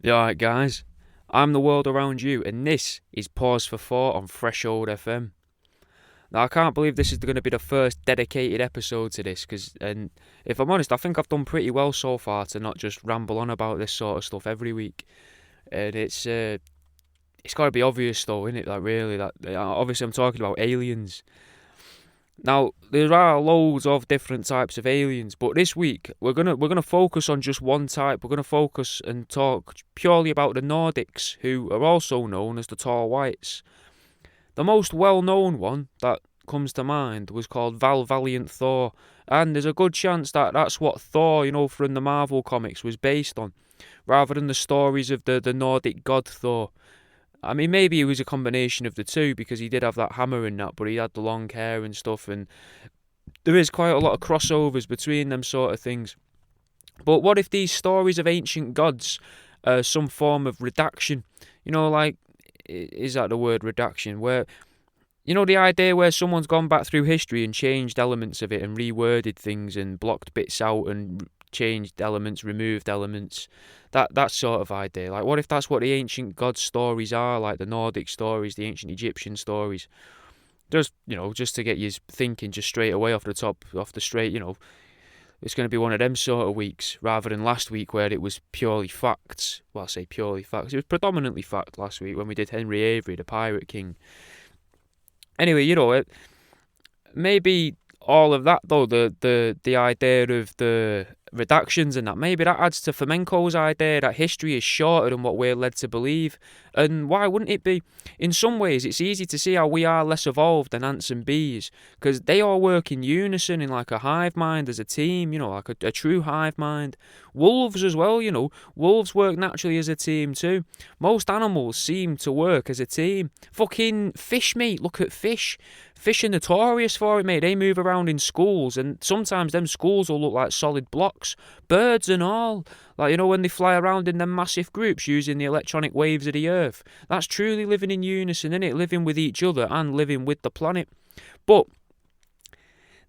You alright, guys? I'm the world around you, and this is Pause for Thought on Threshold FM. Now, I can't believe this is going to be the first dedicated episode to this, and if I'm honest, I think I've done pretty well so far to not just ramble on about this sort of stuff every week. And it's got to be obvious, though, isn't it? Like, really, obviously, I'm talking about aliens. Now, there are loads of different types of aliens, but this week we're gonna focus on just one type. We're gonna focus and talk purely about the Nordics, who are also known as the Tall Whites. The most well-known one that comes to mind was called Val Valiant Thor, and there's a good chance that that's what Thor, from the Marvel comics, was based on, rather than the stories of the Nordic god Thor. I mean, maybe it was a combination of the two because he did have that hammer and that, but he had the long hair and stuff, and there is quite a lot of crossovers between them sort of things. But what if these stories of ancient gods are some form of redaction? Like, is that the word redaction? Where, the idea where someone's gone back through history and changed elements of it and reworded things and blocked bits out and changed elements, removed elements, that sort of idea. Like, what if that's what the ancient god stories are, like the Nordic stories, the ancient Egyptian stories? Just to get you thinking just straight away off the straight, it's going to be one of them sort of weeks rather than last week where it was purely facts. Well, I say purely facts. It was predominantly fact last week when we did Henry Avery, the Pirate King. Anyway, maybe all of that though, the idea of the redactions and that, maybe that adds to Fomenko's idea that history is shorter than what we're led to believe. And why wouldn't it be? In some ways, it's easy to see how we are less evolved than ants and bees, because they all work in unison in like a hive mind as a team, like a true hive mind. Wolves as well, wolves work naturally as a team too. Most animals seem to work as a team. Fucking fish, mate, look at fish. Fish are notorious for it, mate. They move around in schools, and sometimes them schools will look like solid blocks. Birds and all. Like, when they fly around in them massive groups using the electronic waves of the earth. That's truly living in unison, innit? Living with each other and living with the planet. But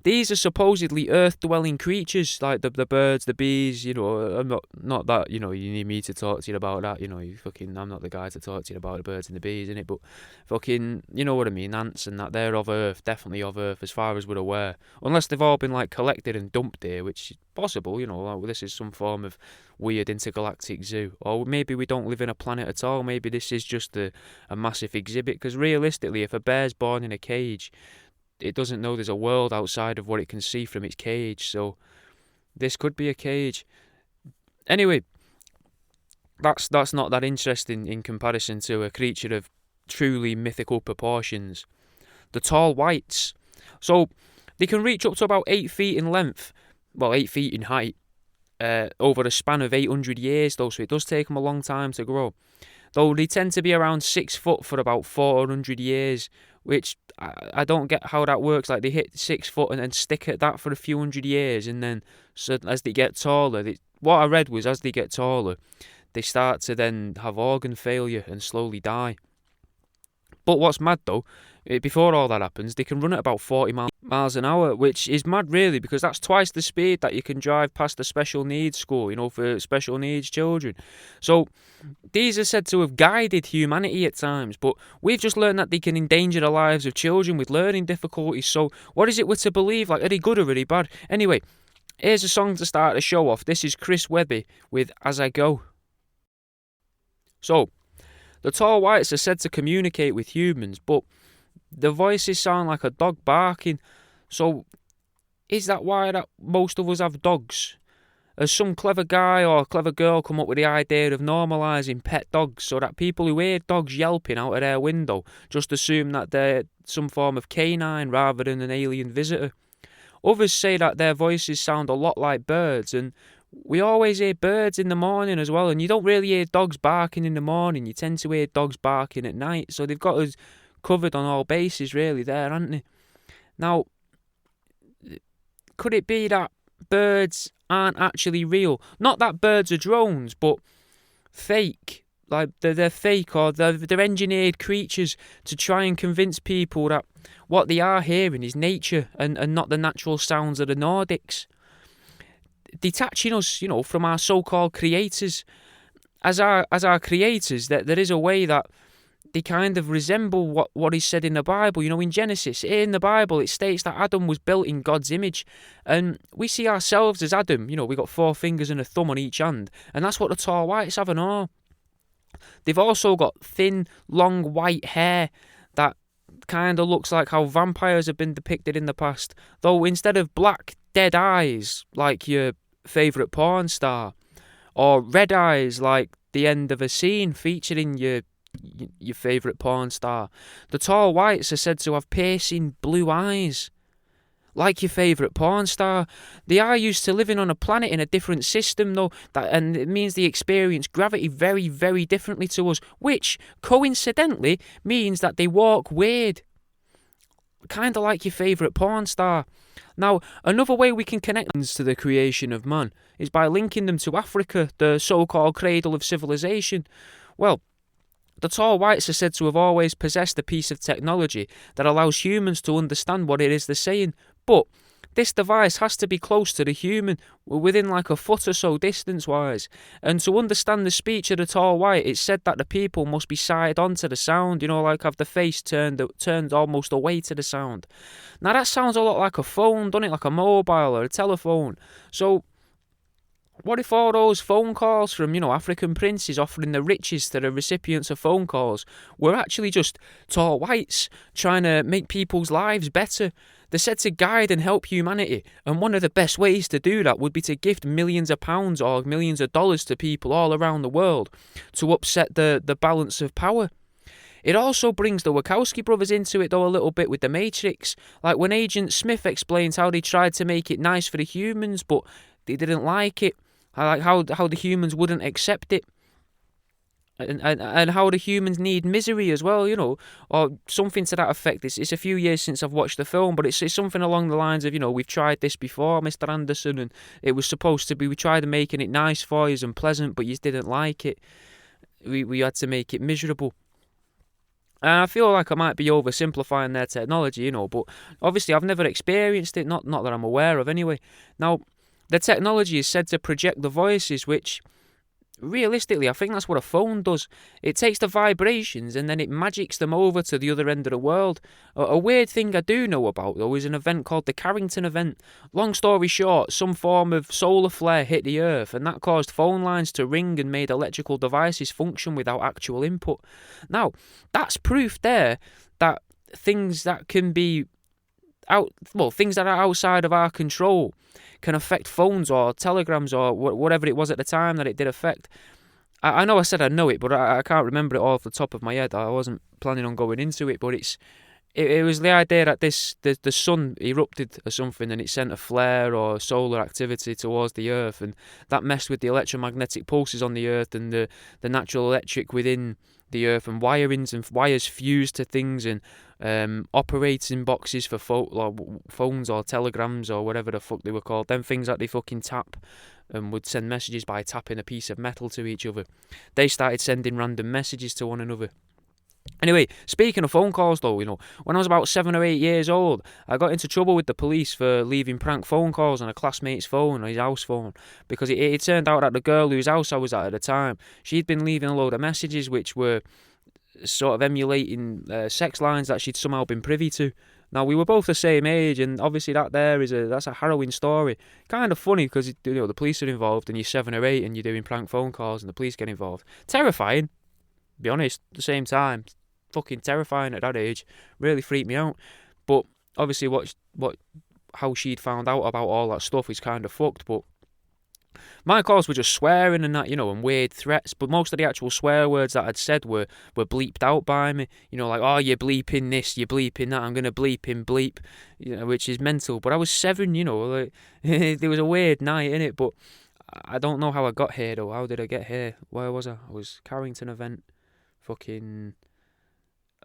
these are supposedly earth-dwelling creatures, like the birds, the bees, I'm not that, you need me to talk to you about that, I'm not the guy to talk to you about the birds and the bees, innit, but fucking, you know what I mean, ants and that, they're of Earth, definitely of Earth, as far as we're aware, unless they've all been, like, collected and dumped here, which is possible, like, this is some form of weird intergalactic zoo, or maybe we don't live in a planet at all, maybe this is just a massive exhibit, because realistically, if a bear's born in a cage, it doesn't know there's a world outside of what it can see from its cage, so this could be a cage. Anyway, that's not that interesting in comparison to a creature of truly mythical proportions. The tall whites. So they can reach up to about 8 feet in length, 8 feet in height, over a span of 800 years though, so it does take them a long time to grow. Though they tend to be around 6 foot for about 400 years, which I don't get how that works. Like, they hit 6 foot and then stick at that for a few hundred years, and then so as they get taller, what I read was as they get taller, they start to then have organ failure and slowly die. But what's mad though, before all that happens, they can run at about 40 miles an hour, which is mad really, because that's twice the speed that you can drive past a special needs school, for special needs children. So these are said to have guided humanity at times, but we've just learned that they can endanger the lives of children with learning difficulties. So what is it we're to believe? Like, are they good or are they bad? Anyway, here's a song to start the show off. This is Chris Webby with As I Go. So, the tall whites are said to communicate with humans, but the voices sound like a dog barking. So, is that why that most of us have dogs? Has some clever guy or clever girl come up with the idea of normalising pet dogs so that people who hear dogs yelping out of their window just assume that they're some form of canine rather than an alien visitor? Others say that their voices sound a lot like birds, and we always hear birds in the morning as well, and you don't really hear dogs barking in the morning. You tend to hear dogs barking at night, so they've got us covered on all bases really there, haven't they? Now, could it be that birds aren't actually real? Not that birds are drones, but fake. Like, they're fake, or they're engineered creatures to try and convince people that what they are hearing is nature and not the natural sounds of the Nordics. Detaching us, from our so-called creators. as our creators, that there is a way that they kind of resemble what is said in the Bible. In Genesis, in the Bible, it states that Adam was built in God's image. And we see ourselves as Adam. We got 4 fingers and a thumb on each hand. And that's what the tall whites have and all. They've also got thin, long white hair that kind of looks like how vampires have been depicted in the past. Though instead of black, dead eyes, like your favourite porn star, or red eyes like the end of a scene featuring your favourite porn star, the tall whites are said to have piercing blue eyes, like your favourite porn star. They are used to living on a planet in a different system, though, and it means they experience gravity very, very differently to us, which, coincidentally, means that they walk weird, kind of like your favourite porn star. Now, another way we can connect them to the creation of man is by linking them to Africa, the so-called cradle of civilization. Well, the tall whites are said to have always possessed a piece of technology that allows humans to understand what it is they're saying, but this device has to be close to the human, within like a foot or so distance-wise. And to understand the speech of the tall white, it's said that the people must be sighted onto the sound, like have the face turned almost away to the sound. Now that sounds a lot like a phone, doesn't it? Like a mobile or a telephone. So what if all those phone calls from, African princes offering the riches to the recipients of phone calls were actually just tall whites trying to make people's lives better? They're said to guide and help humanity, and one of the best ways to do that would be to gift millions of pounds or millions of dollars to people all around the world to upset the balance of power. It also brings the Wachowski brothers into it, though, a little bit with The Matrix. Like when Agent Smith explains how they tried to make it nice for the humans, but they didn't like it. Like how the humans wouldn't accept it. And how the humans need misery as well, or something to that effect. It's a few years since I've watched the film, but it's something along the lines of, we've tried this before, Mr. Anderson, and it was supposed to be, we tried making it nice for you and pleasant, but you didn't like it. We had to make it miserable. And I feel like I might be oversimplifying their technology, but obviously I've never experienced it, not that I'm aware of anyway. Now, the technology is said to project the voices, which realistically, I think that's what a phone does. It takes the vibrations and then it magics them over to the other end of the world. A weird thing I do know about, though, is an event called the Carrington Event. Long story short, some form of solar flare hit the Earth, and that caused phone lines to ring and made electrical devices function without actual input. Now, that's proof there that things that can be things that are outside of our control can affect phones or telegrams or whatever it was at the time that it did affect. I know I said I know it, but I can't remember it all off the top of my head. I wasn't planning on going into it, but it was the idea that the sun erupted or something, and it sent a flare or solar activity towards the Earth, and that messed with the electromagnetic pulses on the Earth and the natural electric within the Earth, and wirings and wires fused to things, and operating boxes for phones or telegrams or whatever the fuck they were called. Them things that they fucking tap and would send messages by tapping a piece of metal to each other. They started sending random messages to one another. Anyway, speaking of phone calls though, when I was about 7 or 8 years old, I got into trouble with the police for leaving prank phone calls on a classmate's phone or his house phone, because it turned out that the girl whose house I was at the time, she'd been leaving a load of messages which were sort of emulating sex lines that she'd somehow been privy to. Now, we were both the same age, and obviously that's a harrowing story. Kind of funny because the police are involved, and you're 7 or 8 and you're doing prank phone calls and the police get involved. Terrifying, be honest, at the same time. Fucking terrifying at that age. Really freaked me out. But obviously how she'd found out about all that stuff is kind of fucked. But my calls were just swearing and that, and weird threats, but most of the actual swear words that I'd said were bleeped out by me. Like, oh, you're bleeping this, you're bleeping that, I'm going to bleep him, bleep, which is mental. But I was 7, like, there was a weird night in it, but I don't know how I got here, though. How did I get here? Where was I? I was Carrington Event, fucking,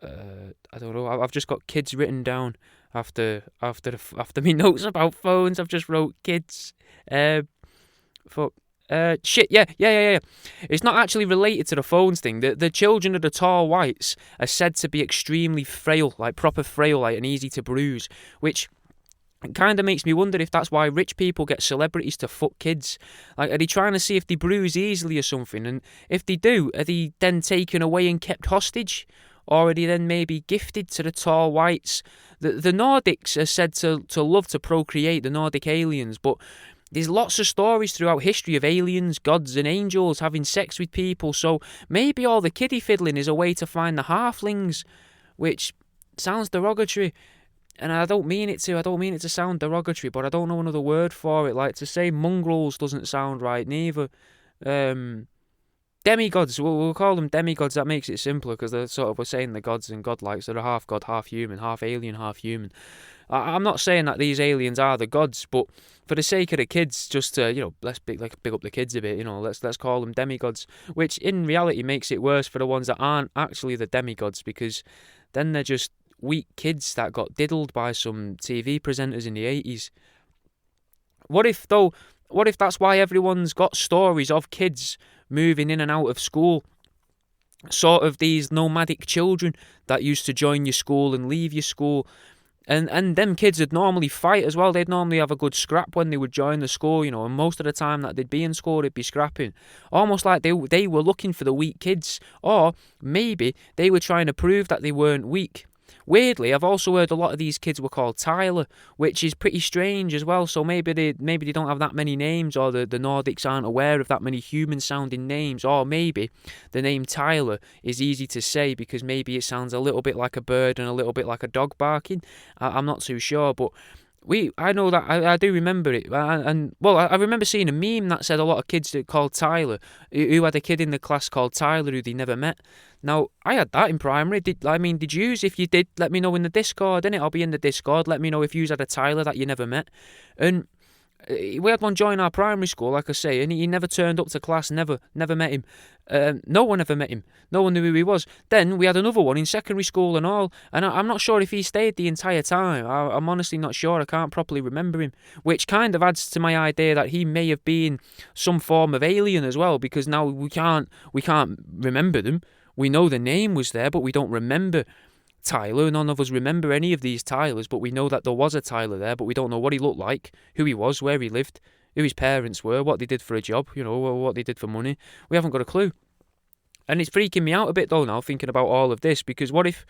I don't know. I've just got kids written down after me notes about phones. I've just wrote kids. Shit, yeah. It's not actually related to the phones thing. The children of the tall whites are said to be extremely frail, like proper frail, like, and easy to bruise, which It kind of makes me wonder if that's why rich people get celebrities to fuck kids. Like, are they trying to see if they bruise easily or something? And if they do, are they then taken away and kept hostage? Or are they then maybe gifted to the tall whites? The Nordics are said to love to procreate, the Nordic aliens, but there's lots of stories throughout history of aliens, gods and angels having sex with people, so maybe all the kiddie fiddling is a way to find the halflings, which sounds derogatory. And I don't mean it to sound derogatory, but I don't know another word for it. Like, to say mongrels doesn't sound right neither. Demigods, we'll call them demigods. That makes it simpler, because they're sort of, we're saying the gods and godlikes. They're half god, half human, half alien, half human. I'm not saying that these aliens are the gods, but for the sake of the kids, just to, let's big up the kids a bit, let's call them demigods, which in reality makes it worse for the ones that aren't actually the demigods, because then they're just weak kids that got diddled by some TV presenters in the 80s. What if that's why everyone's got stories of kids moving in and out of school? Sort of these nomadic children that used to join your school and leave your school. And them kids would normally fight as well. They'd normally have a good scrap when they would join the school, and most of the time that they'd be in school, they'd be scrapping. Almost like they were looking for the weak kids. Or maybe they were trying to prove that they weren't weak. Weirdly, I've also heard a lot of these kids were called Tyler, which is pretty strange as well. So maybe they don't have that many names, or the Nordics aren't aware of that many human-sounding names, or maybe the name Tyler is easy to say because maybe it sounds a little bit like a bird and a little bit like a dog barking. I'm not too sure, but I know that I do remember it, I remember seeing a meme that said a lot of kids called Tyler, who had a kid in the class called Tyler who they never met. Now, I had that in primary. Did yous? If you did, let me know in the Discord, innit? I'll be in the Discord. Let me know if yous had a Tyler that you never met. And we had one join our primary school, like I say, and he never turned up to class, never met him. No one ever met him. No one knew who he was. Then we had another one in secondary school and all, and I'm not sure if he stayed the entire time. I'm honestly not sure. I can't properly remember him, which kind of adds to my idea that he may have been some form of alien as well, because now we can't remember them. We know the name was there, but we don't remember Tyler. None of us remember any of these Tylers, but we know that there was a Tyler there, but we don't know what he looked like, who he was, where he lived, who his parents were, what they did for a job, what they did for money. We haven't got a clue. And it's freaking me out a bit though now, thinking about all of this, because what if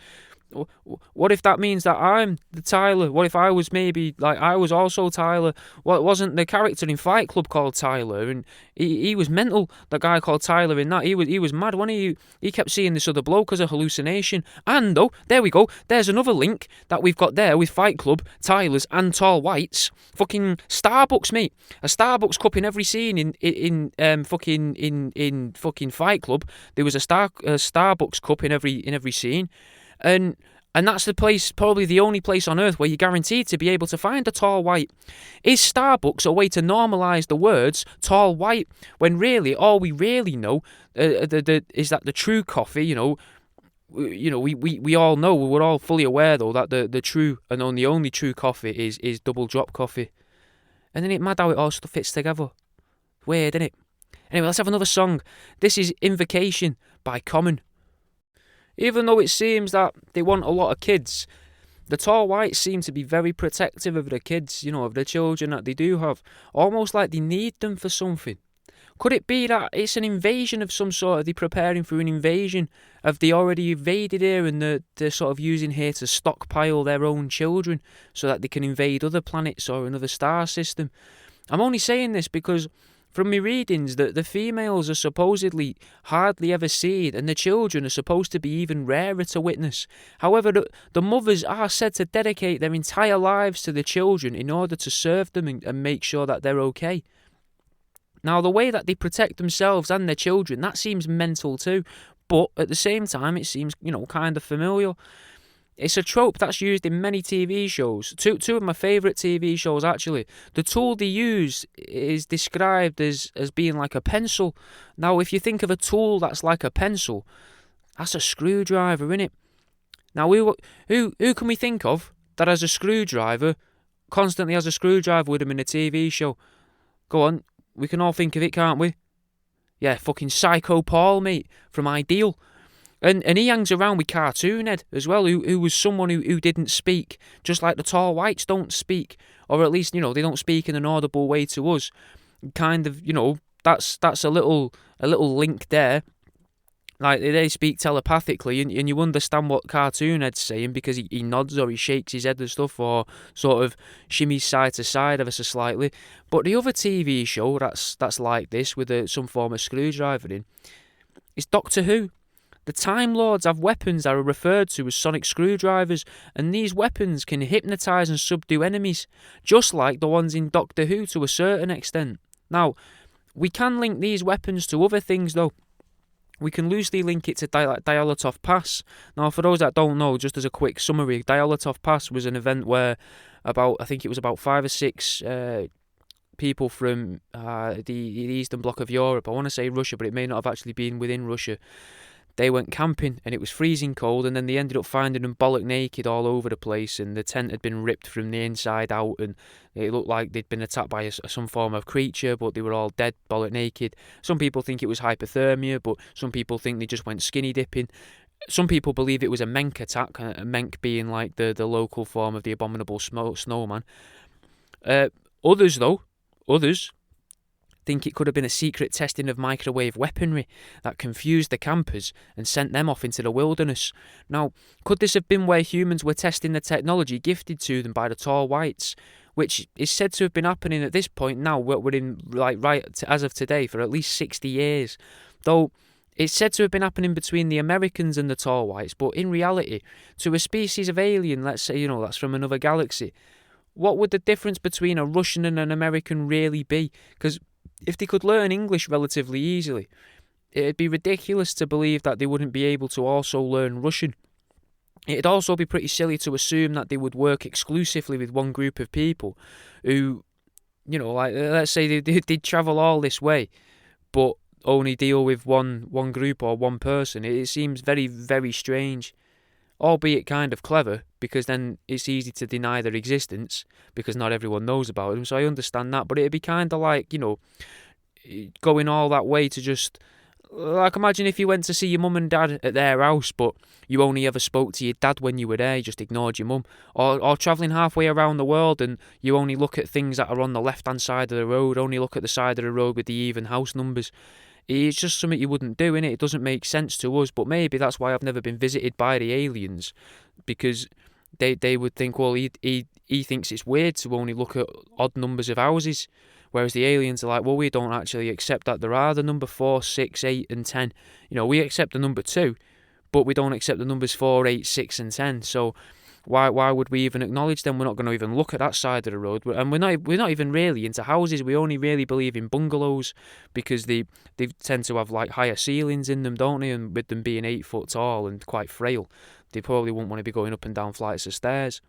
that means that I'm the Tyler? What if I was maybe, I was also Tyler? Well, wasn't the character in Fight Club called Tyler? And he was mental, the guy called Tyler in that. He was mad, wasn't he? He kept seeing this other bloke as a hallucination. And, there we go, there's another link that we've got there with Fight Club, Tylers and Tall Whites. Fucking Starbucks, mate. A Starbucks cup in every scene in fucking Fight Club. There was a Starbucks cup in every scene. And that's the place, probably the only place on earth where you're guaranteed to be able to find a tall white. Is Starbucks a way to normalise the words tall white, when really all we really know is that the true coffee, we all know, we're all fully aware though that the true and only true coffee is double drop coffee. And then it's mad how it all fits together. Weird, isn't it? Anyway, let's have another song. This is Invocation by Common. Even though it seems that they want a lot of kids, the tall whites seem to be very protective of the kids, of the children that they do have, almost like they need them for something. Could it be that it's an invasion of some sort? Are they preparing for an invasion? Have they already invaded here and they're sort of using here to stockpile their own children so that they can invade other planets or another star system? I'm only saying this because from my readings, the females are supposedly hardly ever seen, and the children are supposed to be even rarer to witness. However, the mothers are said to dedicate their entire lives to the children in order to serve them and make sure that they're okay. Now, the way that they protect themselves and their children, that seems mental too, but at the same time, it seems, kind of familiar. It's a trope that's used in many TV shows. Two of my favourite TV shows, actually. The tool they use is described as being like a pencil. Now, if you think of a tool that's like a pencil, that's a screwdriver, innit? Now, who can we think of that has a screwdriver, constantly has a screwdriver with him in a TV show? Go on, we can all think of it, can't we? Yeah, fucking Psycho Paul, mate, from Ideal. And he hangs around with Cartoon Head as well, who was someone who didn't speak, just like the tall whites don't speak. or at least, they don't speak in an audible way to us. Kind of, that's a little link there. Like, they speak telepathically, and you understand what Cartoon Head's saying because he nods or he shakes his head and stuff, or sort of shimmies side to side ever so slightly. But the other TV show that's like this, with some form of screwdriver in, is Doctor Who. The Time Lords have weapons that are referred to as sonic screwdrivers, and these weapons can hypnotise and subdue enemies, just like the ones in Doctor Who to a certain extent. Now, we can link these weapons to other things, though. We can loosely link it to Dialatov Pass. Now, for those that don't know, just as a quick summary, Dialatov Pass was an event where I think it was about 5 or 6 people from the Eastern Bloc of Europe, I want to say Russia, but it may not have actually been within Russia. They went camping, and it was freezing cold, and then they ended up finding them bollock naked all over the place, and the tent had been ripped from the inside out, and it looked like they'd been attacked by some form of creature, but they were all dead, bollock naked. Some people think it was hypothermia, but some people think they just went skinny dipping. Some people believe it was a Menk attack, a Menk being like the local form of the abominable snowman. Others think it could have been a secret testing of microwave weaponry that confused the campers and sent them off into the wilderness. Now, could this have been where humans were testing the technology gifted to them by the tall whites, which is said to have been happening at this point now, we're in, as of today, for at least 60 years. Though it's said to have been happening between the Americans and the tall whites, but in reality, to a species of alien, let's say, that's from another galaxy, what would the difference between a Russian and an American really be? Because if they could learn English relatively easily, it'd be ridiculous to believe that they wouldn't be able to also learn Russian. It'd also be pretty silly to assume that they would work exclusively with one group of people who, let's say they'd travel all this way, but only deal with one group or one person. It seems very, very strange, albeit kind of clever, because then it's easy to deny their existence because not everyone knows about them, so I understand that. But it'd be kind of like, going all that way to just, like, imagine if you went to see your mum and dad at their house, but you only ever spoke to your dad when you were there, you just ignored your mum, or travelling halfway around the world and you only look at things that are on the left-hand side of the road, only look at the side of the road with the even house numbers. It's just something you wouldn't do, innit? It doesn't make sense to us, but maybe that's why I've never been visited by the aliens, because they would think, well, he thinks it's weird to only look at odd numbers of houses, whereas the aliens are like, well, we don't actually accept that there are the number 4, 6, 8 and 10. We accept the number 2, but we don't accept the numbers 4, 8, 6 and 10, so why would we even acknowledge them? We're not going to even look at that side of the road, and we're not even really into houses. We only really believe in bungalows because they tend to have like higher ceilings in them, don't they? And with them being 8 foot tall and quite frail, they probably won't want to be going up and down flights of stairs.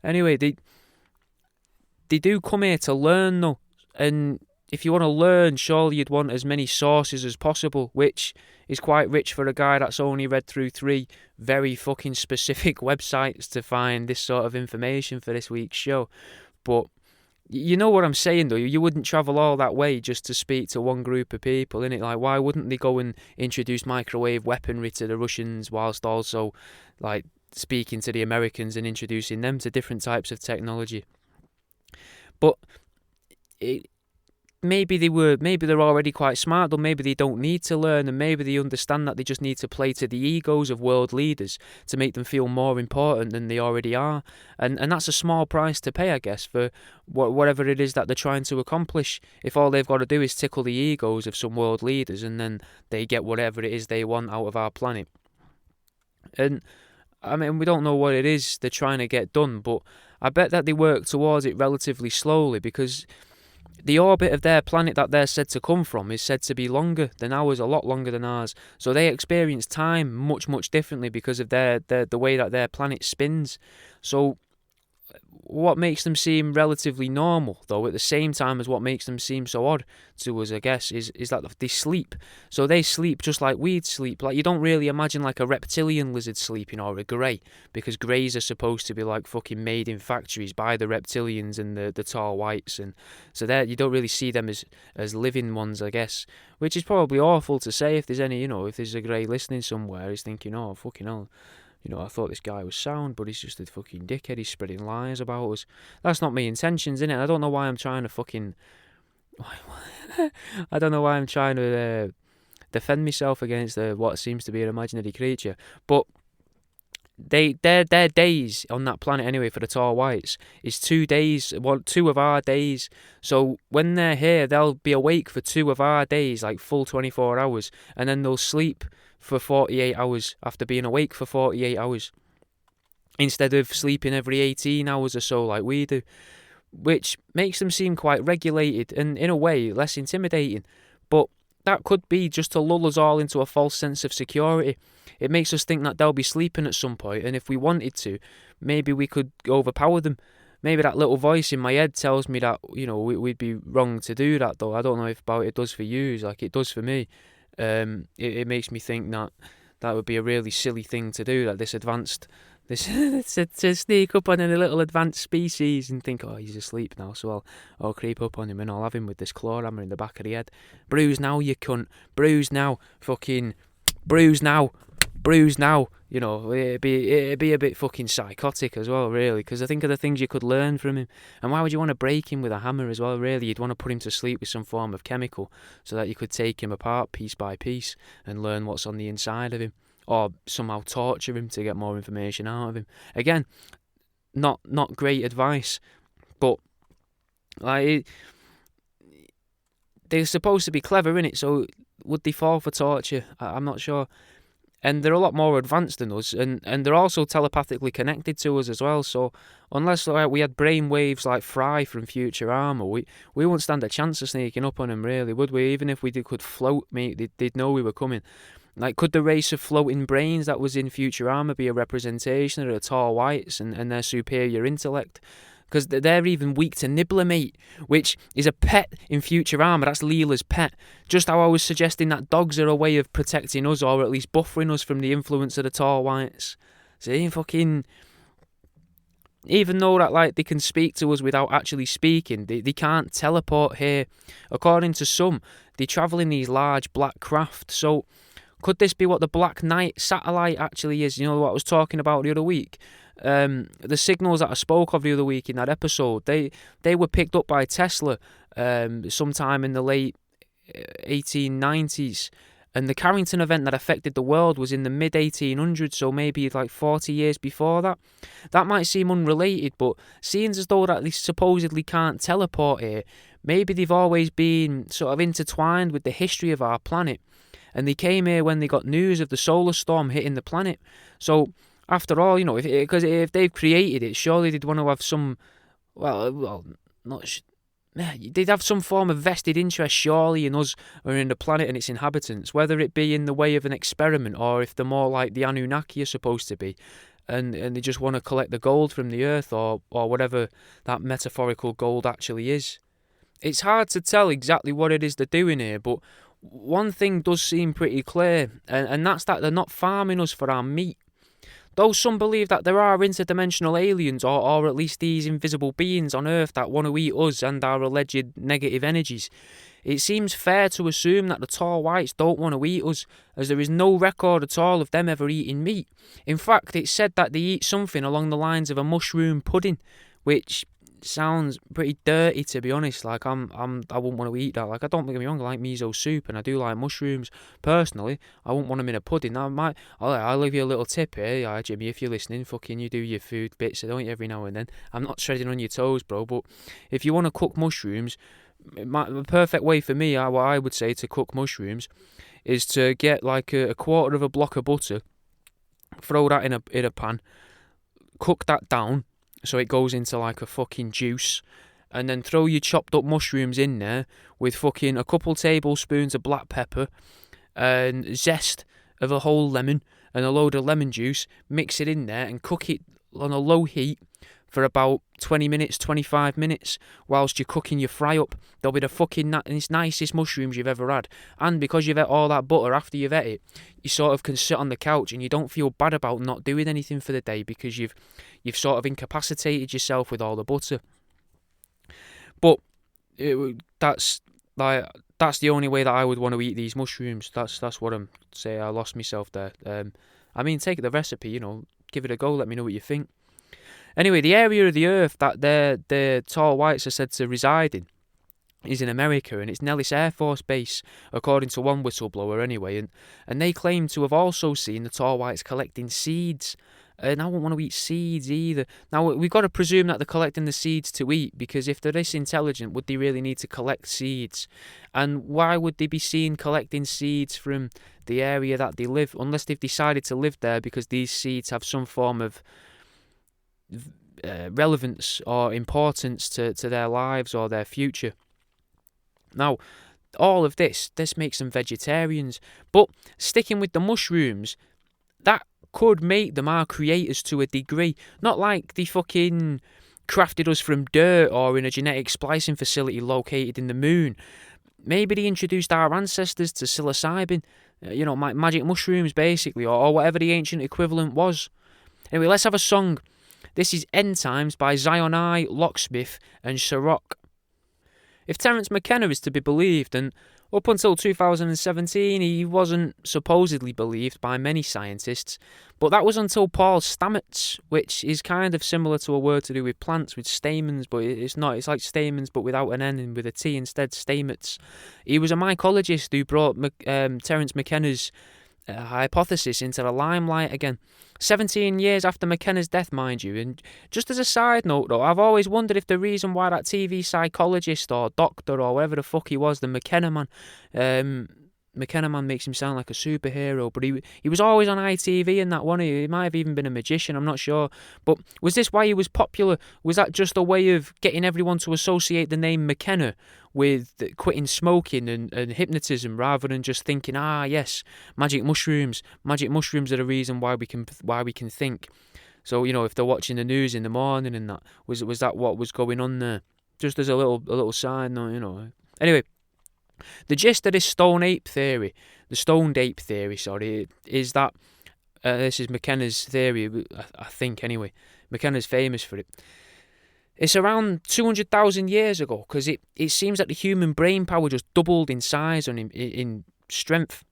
Anyway, they do come here to learn though, and if you want to learn, surely you'd want as many sources as possible, which is quite rich for a guy that's only read through 3 very fucking specific websites to find this sort of information for this week's show. But you know what I'm saying, though? You wouldn't travel all that way just to speak to one group of people, innit? Like, why wouldn't they go and introduce microwave weaponry to the Russians whilst also, like, speaking to the Americans and introducing them to different types of technology? But maybe they're already quite smart, or maybe they don't need to learn, and maybe they understand that they just need to play to the egos of world leaders to make them feel more important than they already are, and that's a small price to pay, I guess, for whatever it is that they're trying to accomplish. If all they've got to do is tickle the egos of some world leaders, and then they get whatever it is they want out of our planet. And I mean, we don't know what it is they're trying to get done, but I bet that they work towards it relatively slowly, because the orbit of their planet that they're said to come from is said to be longer than ours, a lot longer than ours. So they experience time much, much differently because of the way that their planet spins. So what makes them seem relatively normal, though, at the same time as what makes them seem so odd to us, I guess, is that they sleep. So they sleep just like we'd sleep. Like, you don't really imagine like a reptilian lizard sleeping, or a grey, because greys are supposed to be like fucking made in factories by the reptilians and the tall whites, and so you don't really see them as living ones, I guess, which is probably awful to say if there's any, if there's a grey listening somewhere, he's thinking, oh, fucking hell, You know, I thought this guy was sound, but he's just a fucking dickhead. He's spreading lies about us. That's not my intentions, innit? I don't know why I'm trying to fucking... I don't know why I'm trying to defend myself against what seems to be an imaginary creature. But their days on that planet anyway for the tall whites is 2 days, 2 of our days. So when they're here, they'll be awake for 2 of our days, like full 24 hours, and then they'll sleep for 48 hours after being awake for 48 hours, instead of sleeping every 18 hours or so like we do, which makes them seem quite regulated and in a way less intimidating. But that could be just to lull us all into a false sense of security. It makes us think that they'll be sleeping at some point, and if we wanted to, maybe we could overpower them. Maybe that little voice in my head tells me that, you know, we'd be wrong to do that, though. I don't know if it does for you, like it does for me. It makes me think that would be a really silly thing to do, that to sneak up on a little advanced species and think, oh, he's asleep now, so I'll creep up on him and I'll have him with this claw hammer in the back of the head. Bruise now, you cunt. Bruise now. Fucking bruise now. Bruise now. You know, it'd be a bit fucking psychotic as well, really, because I think of the things you could learn from him. And why would you want to break him with a hammer as well, really? You'd want to put him to sleep with some form of chemical so that you could take him apart piece by piece and learn what's on the inside of him, or somehow torture him to get more information out of him. Again, not great advice, but like they're supposed to be clever, innit? So would they fall for torture? I'm not sure. And they're a lot more advanced than us, and they're also telepathically connected to us as well. So unless we had brain waves like Fry from Futurama, we wouldn't stand a chance of sneaking up on them, really, would we? Even if we could float, mate, they'd know we were coming. Like, could the race of floating brains that was in Futurama be a representation of the tall whites and their superior intellect? Because they're even weak to Nibbler, mate, which is a pet in Futurama. That's Leela's pet. Just how I was suggesting that dogs are a way of protecting us, or at least buffering us from the influence of the tall whites. See, fucking... Even though that, like, they can speak to us without actually speaking, they can't teleport here. According to some, they travel in these large black craft. So could this be what the Black Knight satellite actually is? You know what I was talking about the other week? The signals that I spoke of the other week in that episode, they were picked up by Tesla sometime in the late 1890s, and the Carrington event that affected the world was in the mid 1800s, so maybe like 40 years before that. That might seem unrelated, but seeing as though that they supposedly can't teleport here, maybe they've always been sort of intertwined with the history of our planet, and they came here when they got news of the solar storm hitting the planet. So after all, you know, if they've created it, surely they'd want to have some, they'd have some form of vested interest, surely, in us or in the planet and its inhabitants, whether it be in the way of an experiment or if they're more like the Anunnaki are supposed to be, and they just want to collect the gold from the earth or whatever that metaphorical gold actually is. It's hard to tell exactly what it is they're doing here, but one thing does seem pretty clear, and that's that they're not farming us for our meat. Though some believe that there are interdimensional aliens, or at least these invisible beings on Earth that want to eat us and our alleged negative energies, it seems fair to assume that the tall whites don't want to eat us, as there is no record at all of them ever eating meat. In fact, it's said that they eat something along the lines of a mushroom pudding, which sounds pretty dirty, to be honest. Like, I wouldn't want to eat that. Like, I don't get me wrong, I like miso soup and I do like mushrooms. Personally, I wouldn't want them in a pudding. I'll leave you a little tip here, yeah, Jimmy, if you're listening. Fucking, you do your food bits, don't you, every now and then. I'm not treading on your toes, bro, but if you want to cook mushrooms, the perfect way for me, what I would say to cook mushrooms, is to get like a quarter of a block of butter, throw that in a pan, cook that down so it goes into like a fucking juice, and then throw your chopped up mushrooms in there with fucking a couple tablespoons of black pepper and zest of a whole lemon and a load of lemon juice. Mix it in there and cook it on a low heat for about 20 minutes, 25 minutes, whilst you're cooking your fry up. They'll be the fucking nicest mushrooms you've ever had. And because you've ate all that butter after you've ate it, you sort of can sit on the couch and you don't feel bad about not doing anything for the day because you've sort of incapacitated yourself with all the butter. But that's the only way that I would want to eat these mushrooms. That's what I'm saying. I lost myself there. I mean, take the recipe, give it a go, let me know what you think. Anyway, the area of the Earth that the tall whites are said to reside in is in America, and it's Nellis Air Force Base, according to one whistleblower anyway, and they claim to have also seen the tall whites collecting seeds. And I wouldn't want to eat seeds either. Now, we've got to presume that they're collecting the seeds to eat, because if they're this intelligent, would they really need to collect seeds? And why would they be seen collecting seeds from the area that they live, unless they've decided to live there because these seeds have some form of relevance or importance to their lives or their future? Now, all of this makes them vegetarians. But sticking with the mushrooms, that could make them our creators to a degree. Not like they fucking crafted us from dirt or in a genetic splicing facility located in the moon. Maybe they introduced our ancestors to psilocybin, magic mushrooms basically, or whatever the ancient equivalent was. Anyway, let's have a song. This is End Times by Zion I, Locksmith and Sirach. If Terence McKenna is to be believed, and up until 2017 he wasn't supposedly believed by many scientists, but that was until Paul Stamets, which is kind of similar to a word to do with plants with stamens, but it's not. It's like stamens but without an N and with a T instead, stamets. He was a mycologist who brought Terence McKenna's hypothesis into the limelight again. 17 years after McKenna's death, mind you. And just as a side note though, I've always wondered if the reason why that TV psychologist or doctor or whatever the fuck he was, the McKenna man makes him sound like a superhero, but he was always on ITV and that one. He might have even been a magician, I'm not sure. But was this why he was popular? Was that just a way of getting everyone to associate the name McKenna with quitting smoking and hypnotism, rather than just thinking, yes, magic mushrooms are the reason why we can think? So, if they're watching the news in the morning and that, was that what was going on there? Just as a little side note, Anyway, the gist of this stoned ape theory, is that this is McKenna's theory, I think anyway. McKenna's famous for it. It's around 200,000 years ago, because it seems that the human brain power just doubled in size and in strength.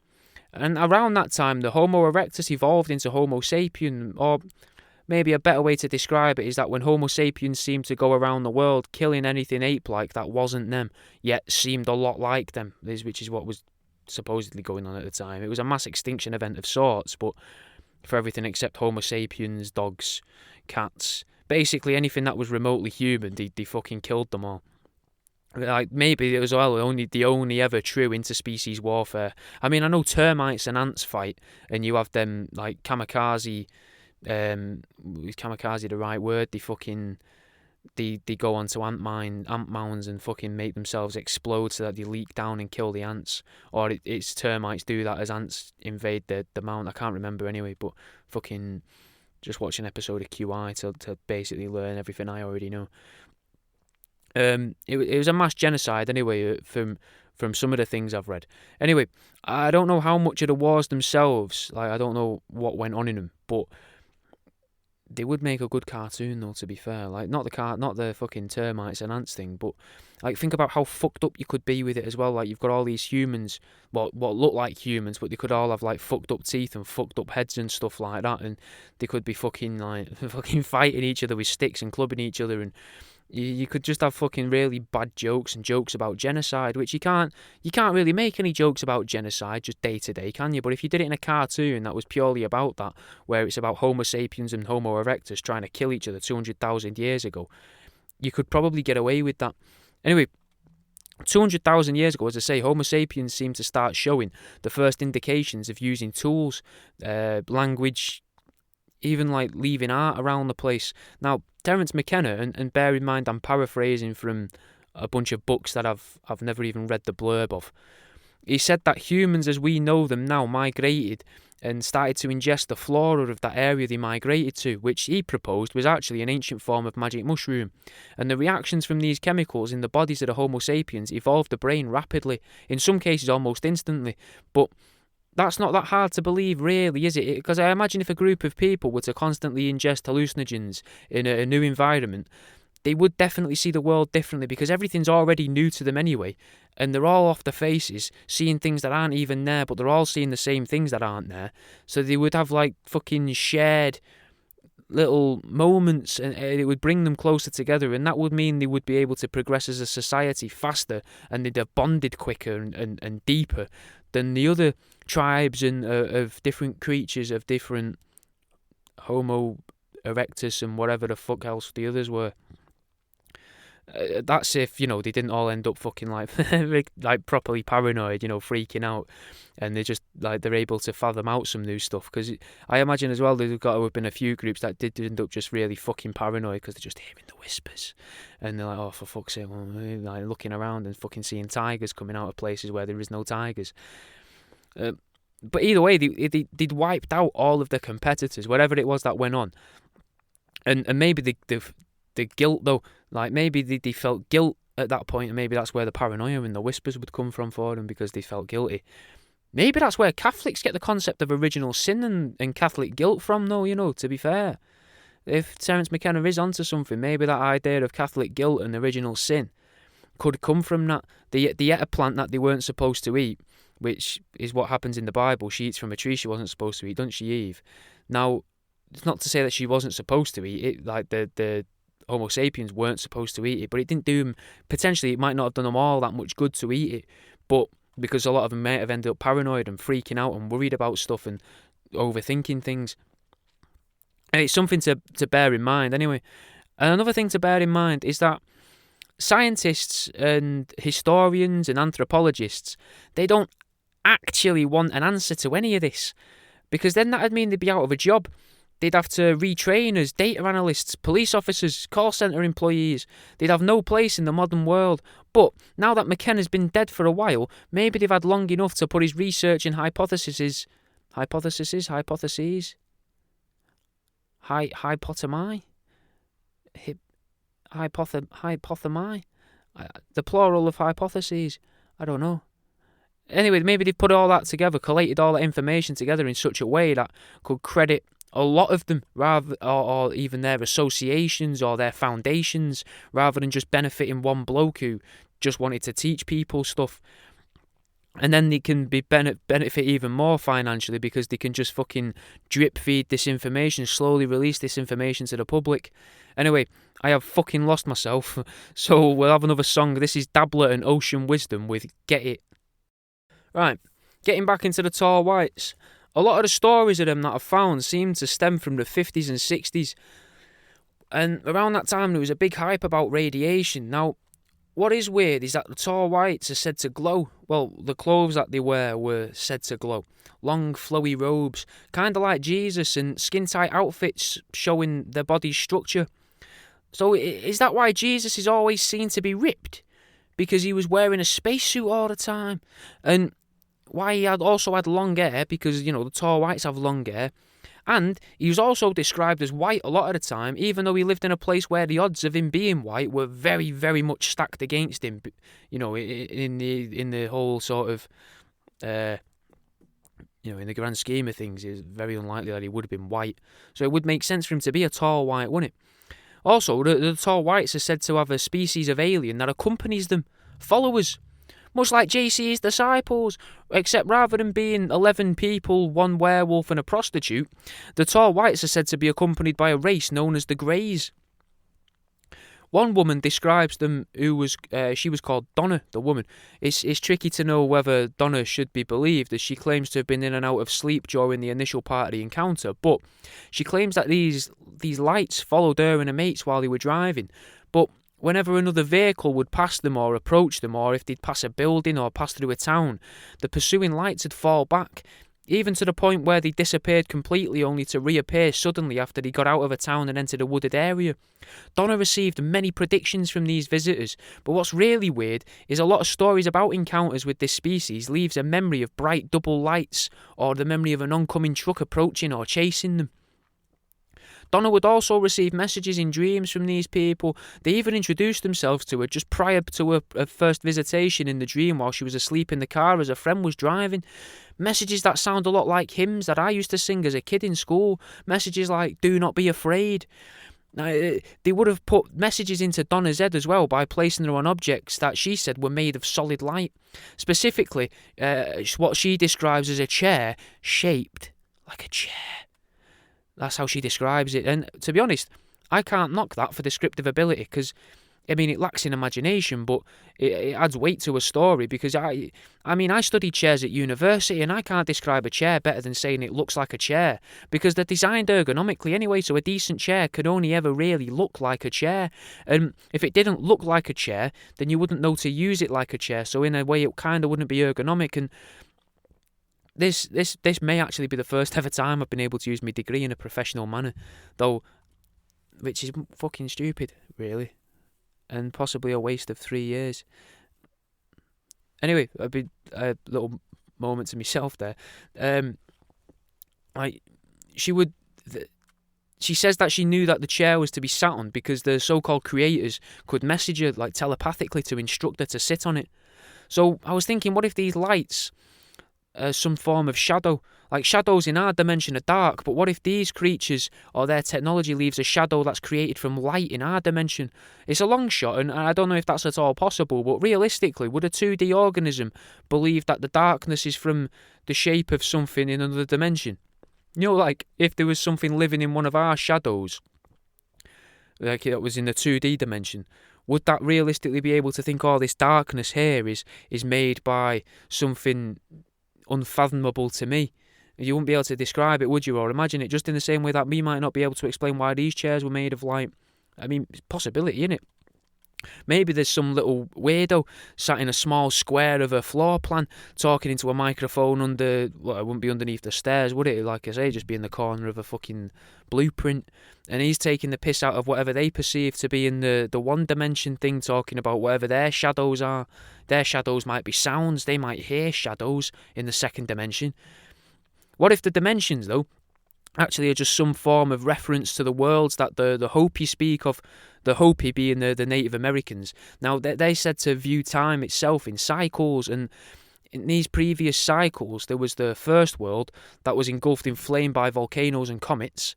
And around that time, the Homo erectus evolved into Homo sapien, or maybe a better way to describe it is that when Homo sapiens seemed to go around the world killing anything ape-like that wasn't them, yet seemed a lot like them, which is what was supposedly going on at the time. It was a mass extinction event of sorts, but for everything except Homo sapiens, dogs, cats, basically anything that was remotely human, they fucking killed them all. Like, maybe it was the only ever true interspecies warfare. I mean, I know termites and ants fight, and you have them, like, kamikaze. Is kamikaze the right word? They go onto ant mounds and fucking make themselves explode so that they leak down and kill the ants. Or it's termites do that as ants invade the mound. I can't remember anyway, but fucking just watch an episode of QI to basically learn everything I already know. It was a mass genocide anyway, from some of the things I've read. Anyway, I don't know how much of the wars themselves, like, I don't know what went on in them, but they would make a good cartoon though, to be fair. Like, not the fucking termites and ants thing, but like, think about how fucked up you could be with it as well. Like, you've got all these humans, what look like humans, but they could all have like fucked up teeth and fucked up heads and stuff like that, and they could be fucking fighting each other with sticks and clubbing each other, and you could just have fucking really bad jokes and jokes about genocide, which you can't really make any jokes about genocide just day to day, can you? But if you did it in a cartoon that was purely about that, where it's about Homo sapiens and Homo erectus trying to kill each other 200,000 years ago, you could probably get away with that. Anyway, 200,000 years ago, as I say, Homo sapiens seemed to start showing the first indications of using tools, language, even like leaving art around the place. Now, Terence McKenna, and bear in mind I'm paraphrasing from a bunch of books that I've never even read the blurb of. He said that humans as we know them now migrated and started to ingest the flora of that area they migrated to, which he proposed was actually an ancient form of magic mushroom. And the reactions from these chemicals in the bodies of the Homo sapiens evolved the brain rapidly, in some cases almost instantly. But that's not that hard to believe, really, is it? Because I imagine if a group of people were to constantly ingest hallucinogens in a new environment, they would definitely see the world differently, because everything's already new to them anyway, and they're all off their faces, seeing things that aren't even there, but they're all seeing the same things that aren't there. So they would have like fucking shared little moments, and it would bring them closer together, and that would mean they would be able to progress as a society faster, and they'd have bonded quicker and deeper than the other tribes and of different creatures, of different Homo erectus and whatever the fuck else the others were. That's if, they didn't all end up fucking like like properly paranoid, freaking out, and they're able to fathom out some new stuff. Because I imagine as well there's got to have been a few groups that did end up just really fucking paranoid because they're just hearing the whispers, and they're like, oh, for fuck's sake, like looking around and fucking seeing tigers coming out of places where there is no tigers. But either way, they'd wiped out all of the competitors, whatever it was that went on, and maybe the guilt though. Like, maybe they felt guilt at that point, and maybe that's where the paranoia and the whispers would come from for them, because they felt guilty. Maybe that's where Catholics get the concept of original sin and Catholic guilt from, though, to be fair. If Terence McKenna is onto something, maybe that idea of Catholic guilt and original sin could come from that. They ate a plant that they weren't supposed to eat, which is what happens in the Bible. She eats from a tree she wasn't supposed to eat, doesn't she, Eve? Now, it's not to say that she wasn't supposed to eat it, like the Homo sapiens weren't supposed to eat it, but it didn't do them, potentially it might not have done them all that much good to eat it, but because a lot of them may have ended up paranoid and freaking out and worried about stuff and overthinking things. And it's something to bear in mind anyway. And another thing to bear in mind is that scientists and historians and anthropologists, they don't actually want an answer to any of this, because then that'd mean they'd be out of a job. They'd have to retrain as data analysts, police officers, call centre employees. They'd have no place in the modern world. But now that McKenna's been dead for a while, maybe they've had long enough to put his research and hypotheses, hypothemi, the plural of hypotheses. I don't know. Anyway, maybe they've put all that together, collated all that information together in such a way that could credit a lot of them, rather, or even their associations or their foundations, rather than just benefiting one bloke who just wanted to teach people stuff. And then they can be benefit even more financially, because they can just fucking drip feed this information, slowly release this information to the public. Anyway, I have fucking lost myself, so we'll have another song. This is Dabbler and Ocean Wisdom with Get It. Right, getting back into the tall whites. A lot of the stories of them that I've found seem to stem from the 50s and 60s. And around that time, there was a big hype about radiation. Now, what is weird is that the tall whites are said to glow. Well, the clothes that they wear were said to glow. Long, flowy robes, kind of like Jesus, and skin-tight outfits showing their body's structure. So is that why Jesus is always seen to be ripped? Because he was wearing a spacesuit all the time? And why he also had long hair, because, the tall whites have long hair. And he was also described as white a lot of the time, even though he lived in a place where the odds of him being white were very, very much stacked against him. In the whole sort of, in the grand scheme of things, it's very unlikely that he would have been white. So it would make sense for him to be a tall white, wouldn't it? Also, the tall whites are said to have a species of alien that accompanies them, followers. Much like JC's disciples, except rather than being 11 people, one werewolf and a prostitute, the tall whites are said to be accompanied by a race known as the Greys. One woman describes them she was called Donna, the woman. It's tricky to know whether Donna should be believed, as she claims to have been in and out of sleep during the initial part of the encounter, but she claims that these lights followed her and her mates while they were driving, but whenever another vehicle would pass them or approach them, or if they'd pass a building or pass through a town, the pursuing lights would fall back, even to the point where they disappeared completely, only to reappear suddenly after they got out of a town and entered a wooded area. Donna received many predictions from these visitors, but what's really weird is a lot of stories about encounters with this species leaves a memory of bright double lights, or the memory of an oncoming truck approaching or chasing them. Donna would also receive messages in dreams from these people. They even introduced themselves to her just prior to her first visitation in the dream while she was asleep in the car as a friend was driving. Messages that sound a lot like hymns that I used to sing as a kid in school. Messages like, "Do not be afraid." Now, they would have put messages into Donna's head as well by placing her on objects that she said were made of solid light. Specifically, what she describes as a chair shaped like a chair. That's how she describes it. And to be honest, I can't knock that for descriptive ability, because it lacks in imagination, but it adds weight to a story, because I studied chairs at university, and I can't describe a chair better than saying it looks like a chair, because they're designed ergonomically anyway, so a decent chair could only ever really look like a chair. And if it didn't look like a chair, then you wouldn't know to use it like a chair, so in a way it kind of wouldn't be ergonomic. And this may actually be the first ever time I've been able to use my degree in a professional manner, though, which is fucking stupid, really. And possibly a waste of 3 years. Anyway, a little moment to myself there. She says that she knew that the chair was to be sat on because the so-called creators could message her like telepathically to instruct her to sit on it. So I was thinking, what if these lights are some form of shadow? Like, shadows in our dimension are dark, but what if these creatures or their technology leaves a shadow that's created from light in our dimension? It's a long shot, and I don't know if that's at all possible, but realistically, would a 2D organism believe that the darkness is from the shape of something in another dimension? Like, if there was something living in one of our shadows, like that was in the 2D dimension, would that realistically be able to think, oh, this darkness here is made by something unfathomable to me? You wouldn't be able to describe it, would you? Or imagine it, just in the same way that we might not be able to explain why these chairs were made of light. It's a possibility, innit? Maybe there's some little weirdo sat in a small square of a floor plan talking into a microphone it wouldn't be underneath the stairs, would it? Like I say, just be in the corner of a fucking blueprint. And he's taking the piss out of whatever they perceive to be in the one dimension thing, talking about whatever their shadows are. Their shadows might be sounds, they might hear shadows in the second dimension. What if the dimensions, though, actually are just some form of reference to the worlds that the Hopi speak of, the Hopi being the Native Americans? Now, they said to view time itself in cycles, and in these previous cycles, there was the first world that was engulfed in flame by volcanoes and comets,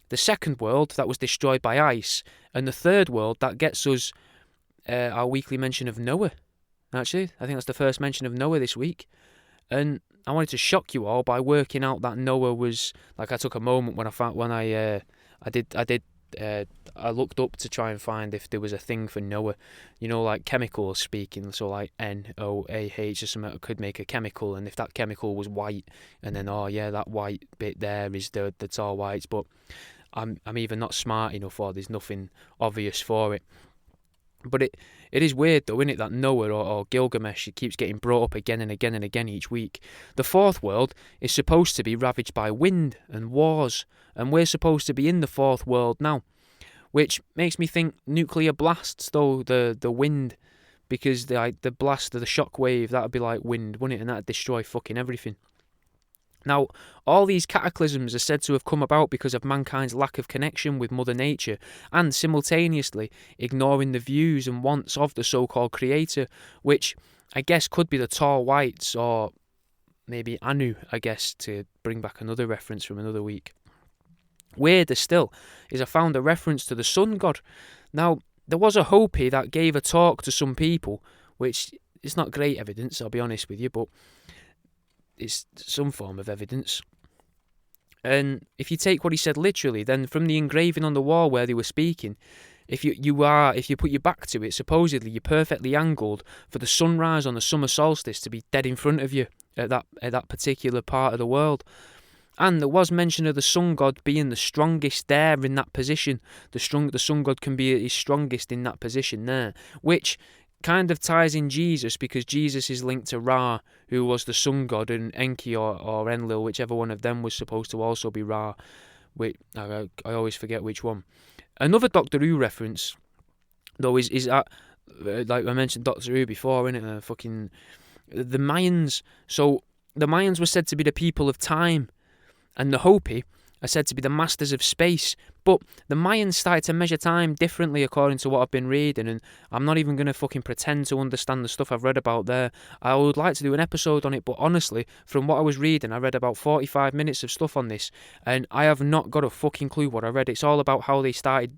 the second world that was destroyed by ice, and the third world that gets us our weekly mention of Noah. Actually, I think that's the first mention of Noah this week. And I wanted to shock you all by working out that Noah was, like, I took a moment I looked up to try and find if there was a thing for Noah, like chemicals speaking, so like NOAH or something could make a chemical, and if that chemical was white, and then, oh yeah, that white bit there is that's all whites, but I'm either not smart enough or there's nothing obvious for it. But it is weird though, isn't it, that Noah or Gilgamesh, it keeps getting brought up again and again and again each week. The fourth world is supposed to be ravaged by wind and wars, and we're supposed to be in the fourth world now, which makes me think nuclear blasts though, the wind, because the blast of the shockwave, that would be like wind, wouldn't it, and that would destroy fucking everything. Now, all these cataclysms are said to have come about because of mankind's lack of connection with Mother Nature, and simultaneously ignoring the views and wants of the so-called creator, which I guess could be the tall whites, or maybe Anu, I guess, to bring back another reference from another week. Weirder still is I found a reference to the sun god. Now, there was a Hopi that gave a talk to some people, which is not great evidence, I'll be honest with you, but it's some form of evidence. And if you take what he said literally, then from the engraving on the wall where they were speaking, if you put your back to it, supposedly you're perfectly angled for the sunrise on the summer solstice to be dead in front of you at that particular part of the world. And there was mention of the sun god being the strongest there in that position. The sun god can be his strongest in that position there, which kind of ties in Jesus, because Jesus is linked to Ra, who was the sun god, and Enki or Enlil, whichever one of them was supposed to also be Ra. I always forget which one. Another Doctor Who reference, though, is that, like I mentioned Doctor Who before, innit? The Mayans. So the Mayans were said to be the people of time, and the Hopi are said to be the masters of space, but the Mayans started to measure time differently according to what I've been reading, and I'm not even going to fucking pretend to understand the stuff I've read about there. I would like to do an episode on it, but honestly, from what I was reading, I read about 45 minutes of stuff on this, and I have not got a fucking clue what I read. It's all about how they started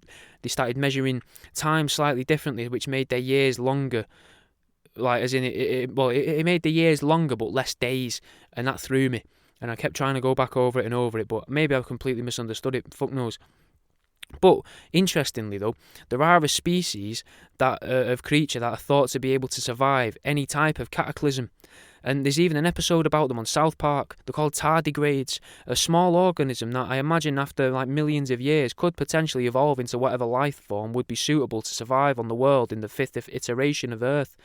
measuring time slightly differently, which made their years longer. Like, as in, it made the years longer but less days, and that threw me. And I kept trying to go back over it and over it, but maybe I've completely misunderstood it. Fuck knows. But interestingly, though, there are a species of creature that are thought to be able to survive any type of cataclysm. And there's even an episode about them on South Park. They're called Tardigrades, a small organism that I imagine after like millions of years could potentially evolve into whatever life form would be suitable to survive on the world in the 5th iteration of Earth.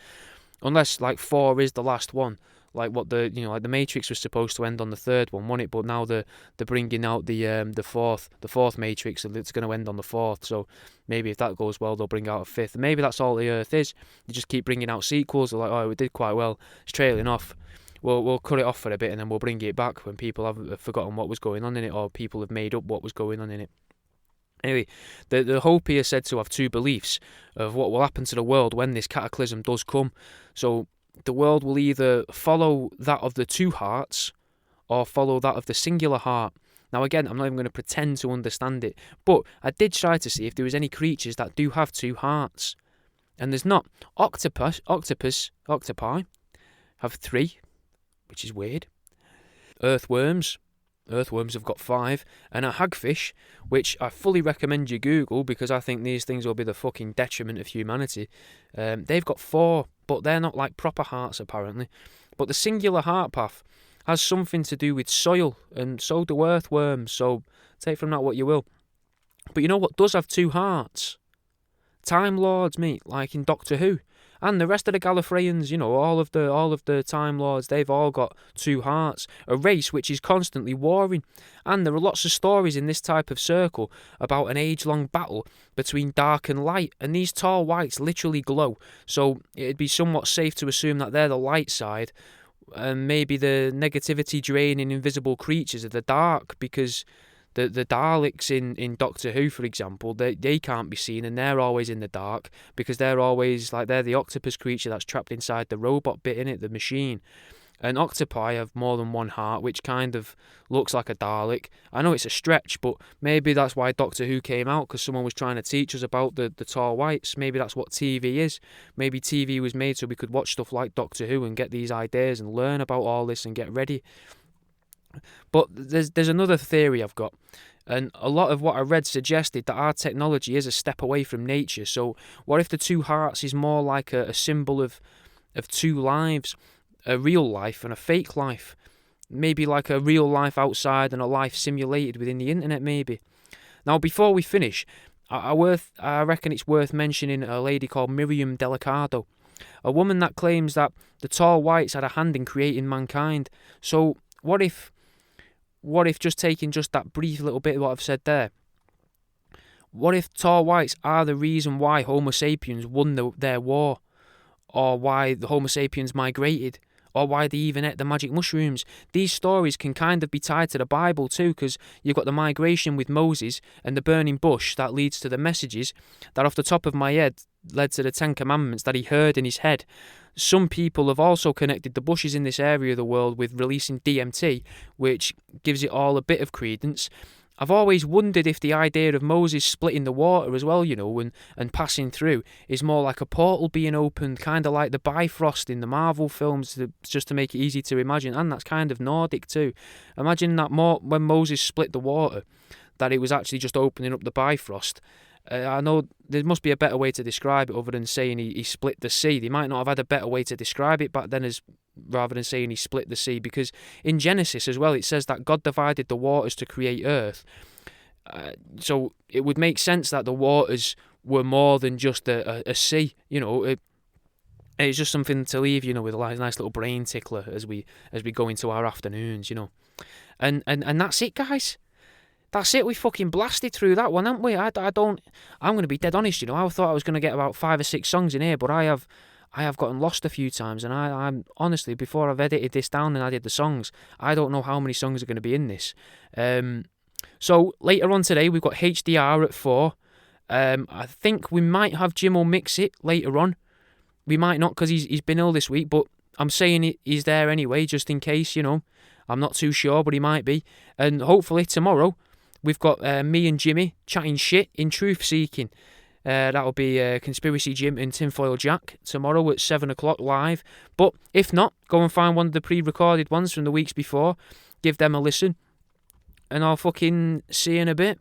Unless like 4 is the last one. Like what the Matrix was supposed to end on the 3rd one, wasn't it? But now they're bringing out the fourth Matrix, and it's going to end on the 4th. So maybe if that goes well, they'll bring out a 5th. And maybe that's all the Earth is. They just keep bringing out sequels. They're like, oh, we did quite well. It's trailing off. We'll cut it off for a bit, and then we'll bring it back when people have forgotten what was going on in it, or people have made up what was going on in it. Anyway, the Hopi are said to have 2 beliefs of what will happen to the world when this cataclysm does come. So the world will either follow that of the 2 hearts or follow that of the singular heart. Now again, I'm not even going to pretend to understand it, but I did try to see if there was any creatures that do have 2 hearts. And there's not. Octopi have 3, which is weird. Earthworms have got 5, and a hagfish, which I fully recommend you Google because I think these things will be the fucking detriment of humanity. They've got 4, but they're not like proper hearts apparently. But the singular heart path has something to do with soil, and so do earthworms, so take from that what you will. But you know what does have 2 hearts? Time Lords, mate, like in Doctor Who. And the rest of the Gallifreyans, all of the Time Lords, they've all got 2 hearts, a race which is constantly warring. And there are lots of stories in this type of circle about an age-long battle between dark and light, and these tall whites literally glow, so it'd be somewhat safe to assume that they're the light side, and maybe the negativity draining invisible creatures are the dark, because the Daleks in Doctor Who, for example, they can't be seen, and they're always in the dark because they're the octopus creature that's trapped inside the robot bit in it, the machine. And octopi have more than 1 heart, which kind of looks like a Dalek. I know it's a stretch, but maybe that's why Doctor Who came out, because someone was trying to teach us about the tall whites. Maybe that's what TV is. Maybe TV was made so we could watch stuff like Doctor Who and get these ideas and learn about all this and get ready. But there's another theory I've got, and a lot of what I read suggested that our technology is a step away from nature. So what if the 2 hearts is more like a symbol of 2 lives, a real life and a fake life? Maybe like a real life outside and a life simulated within the internet, maybe. Now, before we finish, I reckon it's worth mentioning a lady called Miriam Delecardo, a woman that claims that the tall whites had a hand in creating mankind. So what if just taking just that brief little bit of what I've said there, what if tall whites are the reason why Homo sapiens won their war, or why the Homo sapiens migrated, or why they even ate the magic mushrooms? These stories can kind of be tied to the Bible too, because you've got the migration with Moses and the burning bush that leads to the messages that off the top of my head led to the 10 Commandments that he heard in his head. Some people have also connected the bushes in this area of the world with releasing DMT, which gives it all a bit of credence. I've always wondered if the idea of Moses splitting the water as well, and passing through, is more like a portal being opened, kind of like the Bifrost in the Marvel films, just to make it easy to imagine. And that's kind of Nordic too. Imagine that more when Moses split the water, that it was actually just opening up the Bifrost. I know there must be a better way to describe it other than saying he split the sea. They might not have had a better way to describe it back then, rather than saying he split the sea, because in Genesis as well it says that God divided the waters to create earth. So it would make sense that the waters were more than just a sea. It's just something to leave with a nice little brain tickler as we go into our afternoons. And that's it, guys. That's it. We fucking blasted through that one, haven't we? I'm going to be dead honest. I thought I was going to get about 5 or 6 songs in here, but I have gotten lost a few times, and I'm honestly, before I've edited this down and added the songs, I don't know how many songs are going to be in this. So later on today, we've got HDR at 4. I think we might have Jim will mix it later on. We might not because he's been ill this week, but I'm saying he's there anyway, just in case, I'm not too sure, but he might be. And hopefully tomorrow, we've got me and Jimmy chatting shit in Truth Seeking. That'll be Conspiracy Jim and Tinfoil Jack tomorrow at 7 o'clock live. But if not, go and find one of the pre-recorded ones from the weeks before. Give them a listen. And I'll fucking see you in a bit.